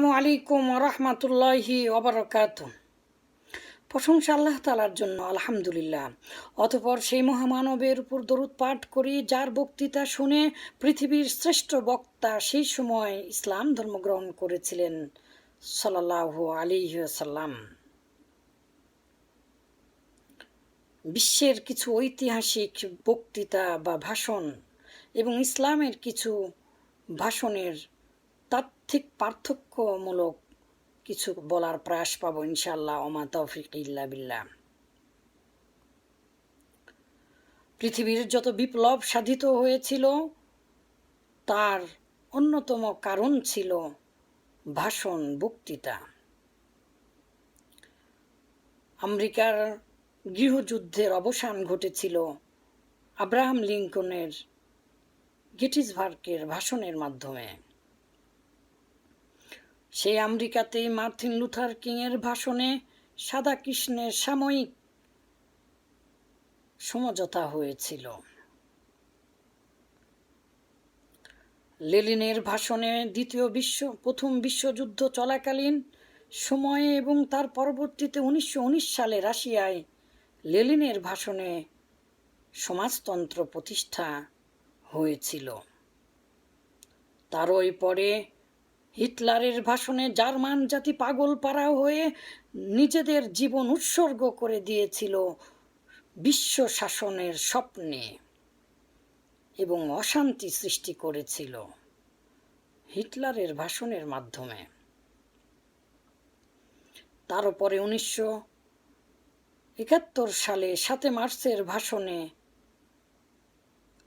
আসসালামু আলাইকুম ওরহমতুল্লাহি ওবরাকাতুহ। প্রশংসা আল্লাহ তাআলার জন্য, আলহামদুলিল্লাহ। অতঃপর সেই মহামানবের উপর দরুদ পাঠ করি, যার বক্তৃতা শুনে পৃথিবীর শ্রেষ্ঠ বক্তা সেই সময় ইসলাম ধর্ম গ্রহণ করেছিলেন, সাল্লাল্লাহু আলাইহি ওয়াসাল্লাম। বিশ্বের কিছু ঐতিহাসিক বক্তৃতা বা ভাষণ এবং ইসলামের কিছু ভাষণের তাত্ত্বিক পার্থক্যমূলক কিছু বলার প্রয়াস পাবো ইনশাআল্লাহ। ওমা তৌফিক ইল্লা বিল্লাহ। পৃথিবীর যত বিপ্লব সাধিত হয়েছিল তার অন্যতম কারণ ছিল ভাষণ, বক্তৃতা। আমেরিকার গৃহযুদ্ধের অবসান ঘটেছিল আব্রাহাম লিঙ্কনের গেটিসবার্গের ভাষণের মাধ্যমে। সেই আমেরিকাতেই মার্টিন লুথার কিংয়ের ভাষণে সাদা কৃষ্ণের সাময়িক সমঝোতা হয়েছিল। লেনিনের ভাষণে প্রথম বিশ্বযুদ্ধ চলাকালীন সময়ে এবং তার পরবর্তীতে 1919 সালে রাশিয়ায় লেনিনের ভাষণে সমাজতন্ত্র প্রতিষ্ঠা হয়েছিল। তারই পরে হিটলারের ভাষণে জার্মান জাতি পাগল পাড়া হয়ে নিজেদের জীবন উৎসর্গ করে দিয়েছিল বিশ্ব শাসনের স্বপ্নে এবং অশান্তি সৃষ্টি করেছিল হিটলারের ভাষণের মাধ্যমে। তার উপরে 1971 সালে 7 মার্চের ভাষণে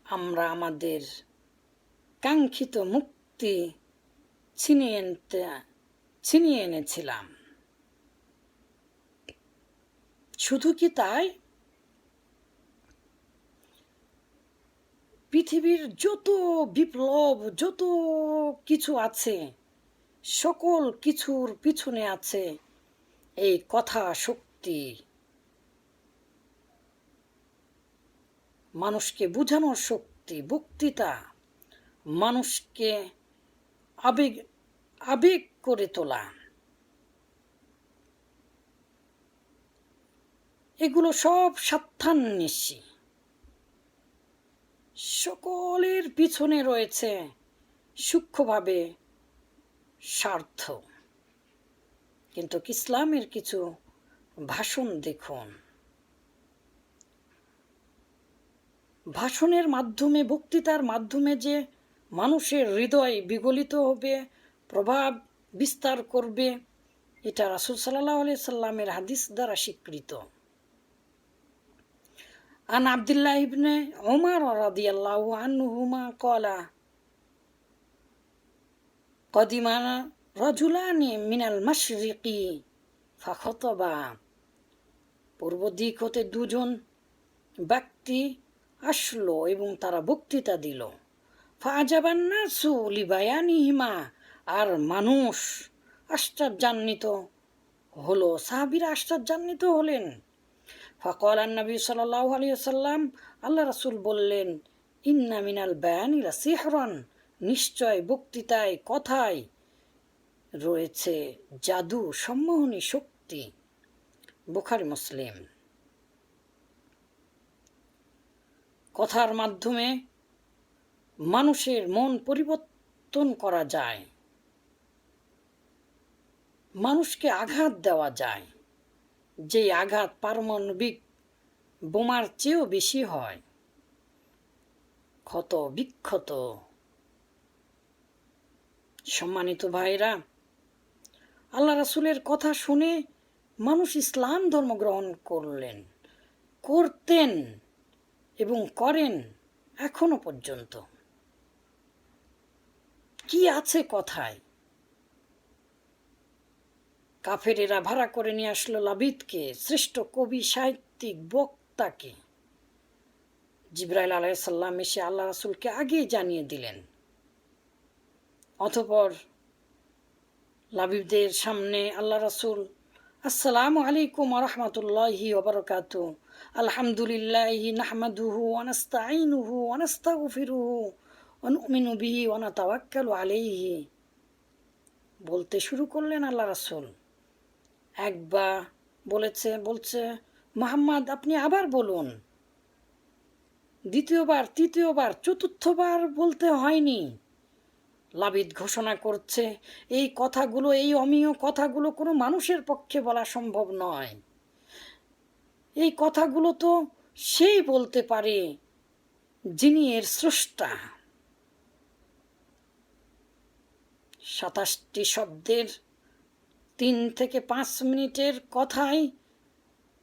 আমরা আমাদের কাঙ্ক্ষিত মুক্তি ছিনিয়ে এনেছিলাম। শুধু কি তাই, পৃথিবীর যত বিপ্লব, যত কিছু আছে, সকল কিছুর পিছনে আছে এই কথা শক্তি, মানুষকে বোঝানোর শক্তি, বক্তৃতা, মানুষকে আবেগ করে তোলা। এগুলো সব স্বার্থান্বেষী, সকলের পিছনে রয়েছে সূক্ষ্মভাবে স্বার্থ। কিন্তু ইসলামের কিছু ভাষণ দেখুন, ভাষণের মাধ্যমে, বক্তৃতার মাধ্যমে যে মানুষের হৃদয় বিগলিত হবে, প্রভাব বিস্তার করবে, এটা রাসূল সাল্লাল্লাহু আলাইহি সাল্লামের হাদিস দ্বারা স্বীকৃত। আন আব্দুল্লাহ ইবনে উমর রাদিয়াল্লাহু আনহুমা ক্বালা কদিমা রাজুলানি মিনাল মাশরিকি ফাখাতাবা। পূর্ব দিক হতে দুজন ব্যক্তি আসলো এবং তারা বক্তৃতা দিল। ফাআজাবান নাসু লিবায়ানিহিমা, আর মানুষ আশ্চর্যান্বিত হলো, সাহাবীরা আশ্চর্যান্বিত হলেন। ফাকালান নবী সাল্লাল্লাহু আলাইহি ওয়াসাল্লাম, আল্লাহ রাসূল বললেন, ইন্না মিনাল বায়ানি লাসিহরান, নিশ্চয় বক্তৃতায়, কথায় রয়েছে জাদু, সম্মোহনী শক্তি। বুখারী, মুসলিম। কথার মাধ্যমে মানুষের মন পরিবর্তন করা যায়, মানুষকে আঘাত দেওয়া যায়, যে আঘাত পারমাণবিক বোমার চেয়েও বেশি হয়, ক্ষত বিক্ষত। সম্মানিত ভাইরা, আল্লাহ রাসূলের কথা শুনে মানুষ ইসলাম ধর্ম গ্রহণ করতেন এবং করেন এখনো পর্যন্ত। কি আছে কথায়? কাফেরেরা ভাড়া করে নিয়ে আসলো লাবিদকে, শ্রেষ্ঠ কবি, সাহিত্যিক, বক্তাকে। জিবরাইল আলাইহিস সালাম এসে আল্লাহ রাসূলকে আগেই জানিয়ে দিলেন। অতঃপর লাবিবদের সামনে আল্লাহ রাসূল, আসসালামু আলাইকুম ওয়া রাহমাতুল্লাহি ওয়া বারাকাতুহু, আলহামদুলিল্লাহি নাহমাদুহু ওয়া নাস্তাঈনুহু ওয়া নাস্তাগফিরুহু ওয়া নু'মিনু বিহি ওয়া নাতাওয়াক্কালু আলাইহি বলতে শুরু করলেন আল্লাহ রাসূল। একবার বলছে মুহাম্মদ আপনি আবার বলুন। দ্বিতীয়বার, তৃতীয়বার, চতুর্থবার বলতে হয়নি। লাবিদ ঘোষণা করছে, এই কথাগুলো, এই অমীয় কথাগুলো কোনো মানুষের পক্ষে বলা সম্ভব নয়। এই কথাগুলো তো সেই বলতে পারে যিনি এর স্রষ্টা। 27টি শব্দের 3 থেকে 5 মিনিটের কথায়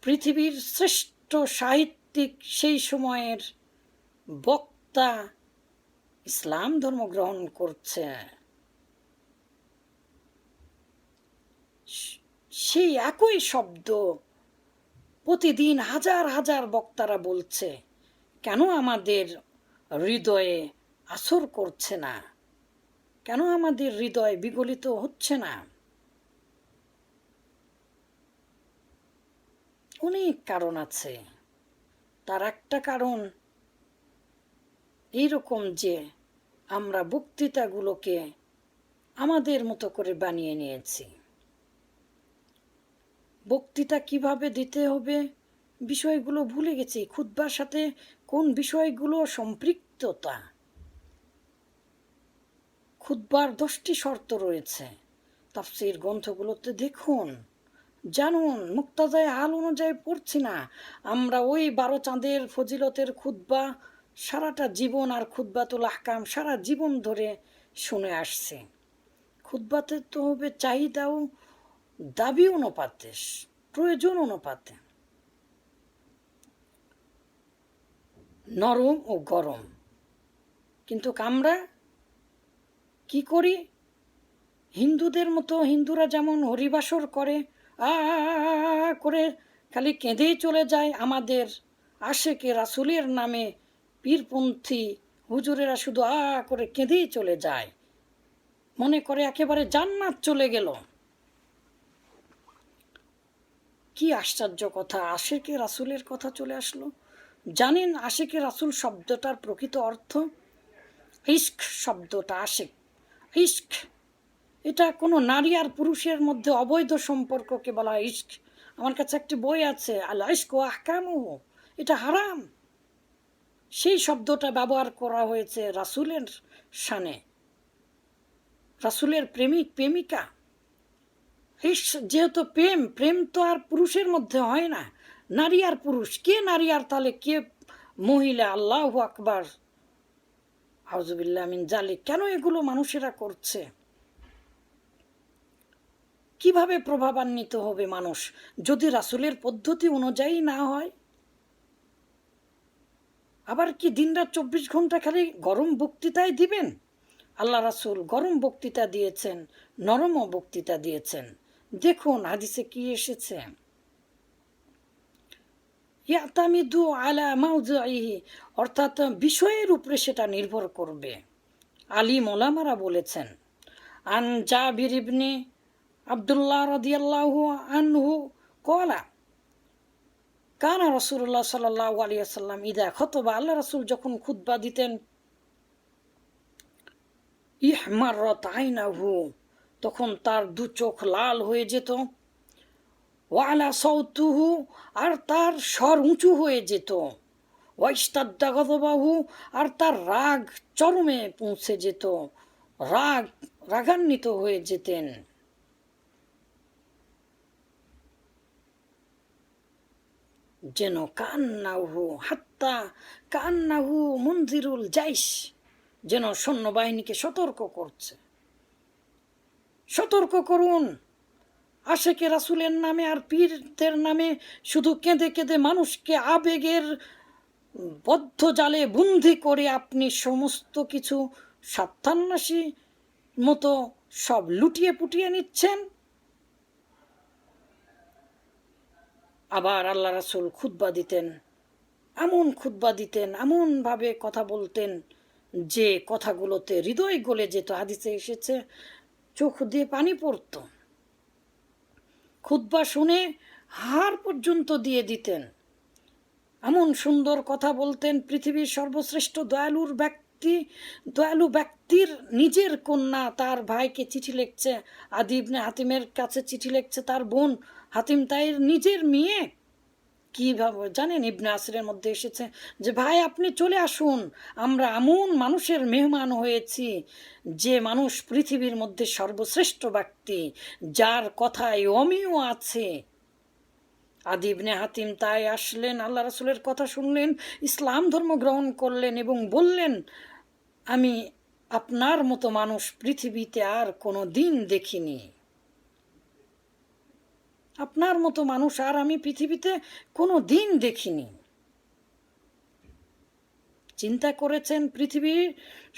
পৃথিবীর শ্রেষ্ঠ সাহিত্যিক সেই সময়ের বক্তা ইসলাম ধর্ম গ্রহণ করছে। সেই একই শব্দ প্রতিদিন হাজার হাজার বক্তারা বলছে, কেন আমাদের হৃদয়ে আসর করছে না? কেন আমাদের হৃদয় বিগলিত হচ্ছে না? অনেক কারণ আছে। তার একটা কারণ এইরকম যে আমরা বক্তৃতাগুলোকে আমাদের মতো করে বানিয়ে নিয়েছি। বক্তৃতা কিভাবে দিতে হবে বিষয়গুলো ভুলে গেছি। খুতবার সাথে কোন বিষয়গুলো সম্পৃক্ততা। খুতবার 10টি শর্ত রয়েছে। তাফসীর গ্রন্থগুলোতে দেখুন, জানুন। মুক্তাজায় হাল অনুযায়ী পড়ছি না। আমরা ওই 12 চাঁদের ফজিলতের খুতবা সারাটা জীবন, আর খুতবাতুল আহকাম সারা জীবন ধরে শুনে আসছি। খুতবাতে তো হবে চাহিদা ও দাবি অনুপাতে, প্রয়োজন অনুপাতে, নরম ও গরম। কিন্তু আমরা কি করি? হিন্দুদের মতো, হিন্দুরা যেমন হরিবাসর করে, করে খালি কেঁদেই চলে যায়। আমাদের আশেকে রাসূলের নামে পীরপন্থী হুজুরেরা শুধু করে কেঁদেই চলে যায়, মনে করে একেবারে জান্নাত চলে গেল। কি আশ্চর্য কথা! আশেকে রাসূলের কথা চলে আসলো। জানেন আশেকে রাসূল শব্দটার প্রকৃত অর্থ? ইশক শব্দটা, আশেক, ইশক, এটা কোনো নারী আর পুরুষের মধ্যে অবৈধ সম্পর্ককে বলা হয় ইশক। আমার কাছে একটি বই আছে, আল ইশক ওয়া আহকামুহু, এটা হারাম। সেই শব্দটা ব্যবহার করা হয়েছে রাসূলের শানে, রাসূলের প্রেমিক প্রেমিকা। যেহেতু প্রেম তো আর পুরুষের মধ্যে হয় না, নারী আর পুরুষ। কে নারী আর তাহলে কে মহিলা? আল্লাহু আকবার, আউযুবিল্লাহ মিন জালিক। কেন এগুলো মানুষেরা করছে? কিভাবে প্রভাবান্বিত হবে মানুষ যদি রাসূলের পদ্ধতি অনুযায়ী না হয়? আবার কি দিনরাত 24 ঘন্টা খালি গরম বক্তৃতায় দিবেন? আল্লাহ রাসূল গরম বক্তৃতা দিয়েছেন, নরমও বক্তৃতা দিয়েছেন। দেখুন হাদিসে কি এসেছে, ইয়াতামিদু আলা মাউযিহি, অর্থাৎ বিষয়ের উপরে সেটা নির্ভর করবে। আলিম ওলামারা বলেছেন, আন জাবির ইবনে আব্দুল্লাহ রাদিয়াল্লাহু আনহু ক্বালা কানা রাসূলুল্লাহ সাল্লাল্লাহু আলাইহি ওয়াসাল্লাম ইদা খুতবা, আল্লাহ রাসূল যখন খুতবা দিতেন, ইহমাররাত আইনাহু, তখন তার দু চোখ লাল হয়ে যেত, ওয়ালা সাউতুহু, আর তার স্বর উঁচু হয়ে যেত, ওয়াইস্তাদ্দা গযবাহু, আর তার রাগ চরমে পৌঁছে যেত, রাগান্বিত হয়ে যেতেন। যেন কান্নাহু হাত্তা কান্নাহু মুনজিরুল জাইশ, যেন সৈন্যবাহিনীকে সতর্ক করছে। সতর্ক করুন, আশেকে রাসূলের নামে আর পীরদের নামে শুধু কেঁদে কেঁদে মানুষকে আবেগের বদ্ধ জালে বন্দি করে আপনি সমস্ত কিছু সাত্তান্বেষী মতো সব লুটিয়ে পুটিয়ে নিচ্ছেন। আবার আল্লাহ রাসূল খুতবা দিতেন, এমন খুতবা দিতেন, এমনভাবে কথা বলতেন যে কথাগুলোতে হৃদয় গলে যেত। হাদিসে এসেছে চোখ দিয়ে পানি পড়ত। খুতবা শুনে হাড় পর্যন্ত দিয়ে দিতেন। এমন সুন্দর কথা বলতেন। পৃথিবীর সর্বশ্রেষ্ঠ দয়ালুর ব্যক্তি দয়ালু ব্যক্তির নিজের কন্যা তার ভাইকে চিঠি লিখছে, আদি ইবনে হাতিমের কাছে চিঠি লিখছে তার বোন হাতিম তাইর নিজের মেয়ে। কীভাবে জানেন, ইবনে আসিরের মধ্যে এসেছে যে ভাই আপনি চলে আসুন, আমরা এমন মানুষের মেহমান হয়েছি যে মানুষ পৃথিবীর মধ্যে সর্বশ্রেষ্ঠ ব্যক্তি, যার কথায় অমিও আছে। আদি ইবনে হাতিম তাই আসলেন, আল্লাহ রাসূলের কথা শুনলেন, ইসলাম ধর্ম গ্রহণ করলেন এবং বললেন, আমি আপনার মতো মানুষ পৃথিবীতে আর কোনো দিন দেখিনি, আপনার মতো মানুষ আর আমি পৃথিবীতে কোনো দিন দেখিনি। চিন্তা করেছেন পৃথিবীর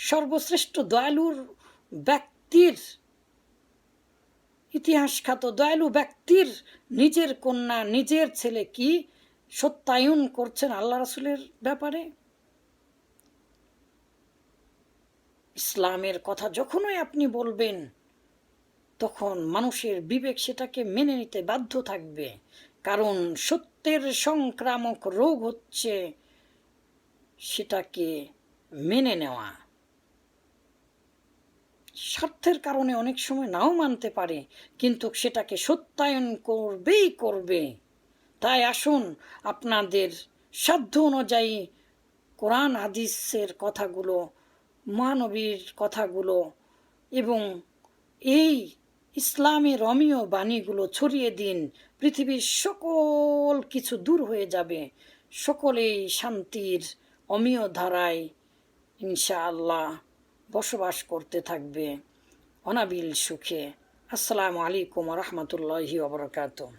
সর্বশ্রেষ্ঠ দয়ালুর ব্যক্তির, ইতিহাসখ্যাত দয়ালু ব্যক্তির নিজের কন্যা নিজের ছেলে কি সত্যায়ন করছেন আল্লাহ রাসূলের ব্যাপারে। ইসলামের কথা যখনই আপনি বলবেন তখন মানুষের বিবেক সেটাকে মেনে নিতে বাধ্য থাকবে, কারণ সত্যের সংক্রামক রোগ হচ্ছে সেটাকে মেনে নেওয়া। স্বার্থের কারণে অনেক সময় নাও মানতে পারে, কিন্তু সেটাকে সত্যায়ন করবেই করবে। তাই আসুন আপনাদের সাধ্য অনুযায়ী কোরআন হাদিসের কথাগুলো, মহানবীর কথাগুলো এবং এই ইসলামের অমীয় বাণীগুলো ছড়িয়ে দিন। পৃথিবীর সকল কিছু দূর হয়ে যাবে, সকলেই শান্তির অমীয় ধারায় ইনশাআল্লাহ বসবাস করতে থাকবে অনাবিল সুখে। আসসালামু আলাইকুম ওয়া রাহমাতুল্লাহি ওয়া বারাকাতুহু।